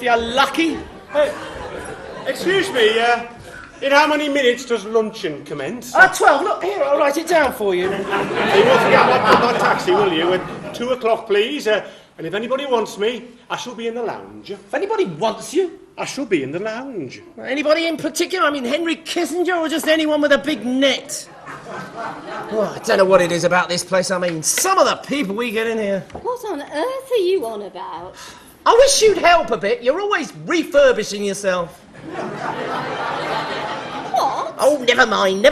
you're lucky. Hey, excuse me, in how many minutes does luncheon commence? 12. Look, here, I'll write it down for you. You won't forget my taxi, will you? At 2 o'clock, please. And if anybody wants me, I shall be in the lounge. If anybody wants you? I shall be in the lounge. Anybody in particular? I mean, Henry Kissinger or just anyone with a big net? Oh, I don't know what it is about this place. I mean, some of the people we get in here. What on earth are you on about? I wish you'd help a bit. You're always refurbishing yourself. What? Oh, never mind.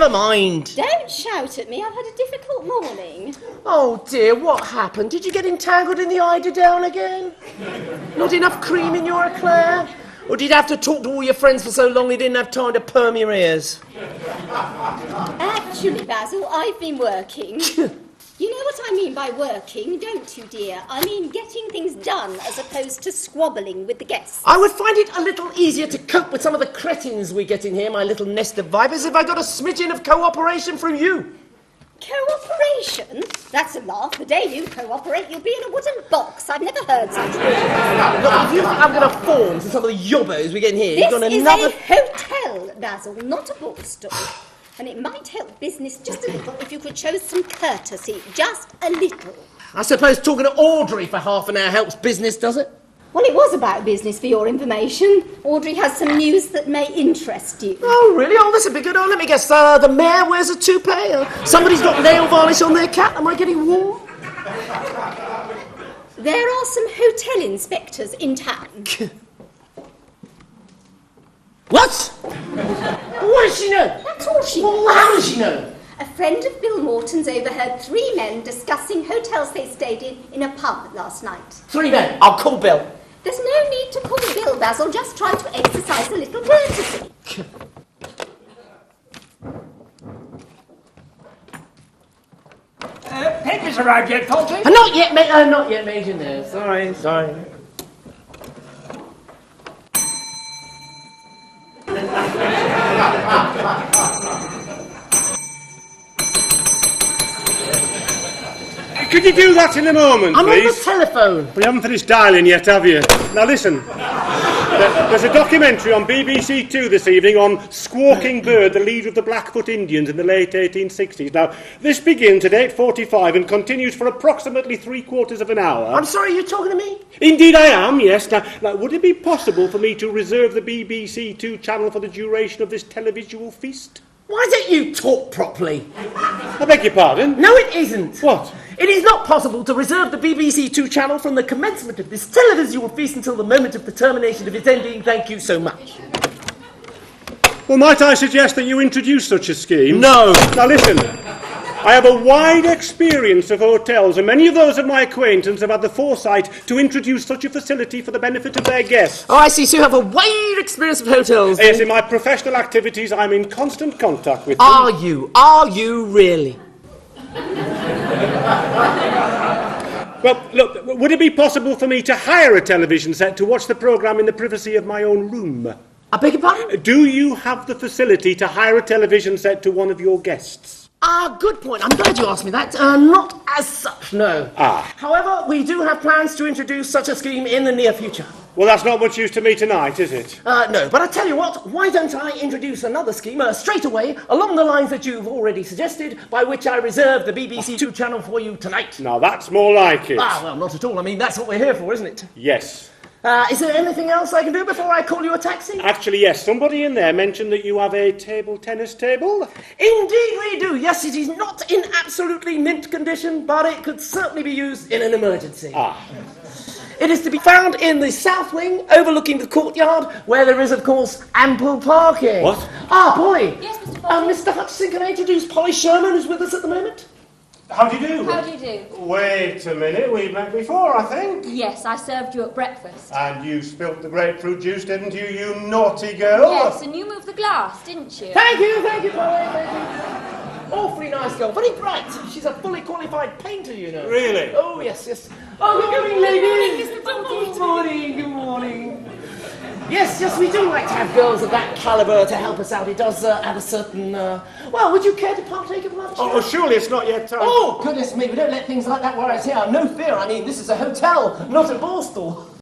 Don't shout at me. I've had a difficult morning. Oh, dear, what happened? Did you get entangled in the eider-down again? Not enough cream in your eclair? Or did you have to talk to all your friends for so long you didn't have time to perm your ears? Actually, Basil, I've been working. You know what I mean by working, don't you, dear? I mean getting things done as opposed to squabbling with the guests. I would find it a little easier to cope with some of the cretins we get in here, my little nest of vipers, if I got a smidgen of cooperation from you. Cooperation? That's a laugh. The day you cooperate, you'll be in a wooden box. I've never heard such thing. Look, if you think I'm going to fawn to some of the yobbos we get in here, This you're going to is another... a hotel, Basil, not a bookstore. And it might help business just a little if you could show some courtesy. Just a little. I suppose talking to Audrey for half an hour helps business, does it? Well, it was about business, for your information. Audrey has some news that may interest you. Oh, really? Oh, that's a big good. Oh, let me guess. The mayor wears a toupee? Somebody's got nail varnish on their cat? Am I getting warm? There are some hotel inspectors in town. What? What does she know? That's all she Well, knows. how does she know? A friend of Bill Morton's overheard 3 men discussing hotels they stayed in a pub last night. 3 men. I'll call Bill. There's no need to call Bill, Basil. Just try to exercise a little courtesy. Papers arrived yet, Fawlty? Not yet, Major. No. Sorry. Could you do that in a moment, I'm please? on the telephone. We haven't finished dialing yet, have you? Now listen, there's a documentary on BBC Two this evening on Squawking Bird, the leader of the Blackfoot Indians in the late 1860s. Now, this begins at 8:45 and continues for approximately 3/4 of an hour. I'm sorry, you're talking to me? Indeed I am, yes. Now, would it be possible for me to reserve the BBC Two channel for the duration of this televisual feast? Why don't you talk properly? I beg your pardon? No, it isn't. What? It is not possible to reserve the BBC Two channel from the commencement of this televisual feast until the moment of the termination of its ending. Thank you so much. Well, might I suggest that you introduce such a scheme? No. Now listen, I have a wide experience of hotels, and many of those of my acquaintance have had the foresight to introduce such a facility for the benefit of their guests. Oh, I see. So you have a wide experience of hotels. Yes, in my professional activities, I'm in constant contact with them. Are you really? Well, look, would it be possible for me to hire a television set to watch the programme in the privacy of my own room? I beg your pardon? Do you have the facility to hire a television set to one of your guests? Good point. I'm glad you asked me that. Not as such, no. Ah. However, we do have plans to introduce such a scheme in the near future. Well, that's not much use to me tonight, is it? No, but I tell you what, why don't I introduce another scheme straight away, along the lines that you've already suggested, by which I reserve the BBC Two channel for you tonight. Now, that's more like it. Well, not at all. I mean, that's what we're here for, isn't it? Yes. Is there anything else I can do before I call you a taxi? Actually, yes. Somebody in there mentioned that you have a table tennis table. Indeed we do. Yes, it is not in absolutely mint condition, but it could certainly be used in an emergency. It is to be found in the south wing, overlooking the courtyard, where there is, of course, ample parking. What? Boy. Yes, Mr. Fawlty. Mr. Hutchison, can I introduce Polly Sherman, who's with us at the moment? How do you do? How do you do? Wait a minute. We've met before, I think. Yes, I served you at breakfast. And you spilt the grapefruit juice, didn't you, you naughty girl? Yes, and you moved the glass, didn't you? Thank you, Polly, thank you. Awfully nice girl, very bright. She's a fully qualified painter, you know. Really? Oh, yes. Oh, good morning, ladies. Good morning. Yes, we do like to have girls of that calibre to help us out. It does add a certain... Well, would you care to partake of lunch? Oh, surely it's not yet time. Oh, goodness me, we don't let things like that worry us here. No fear, I mean, this is a hotel, not a bar stall.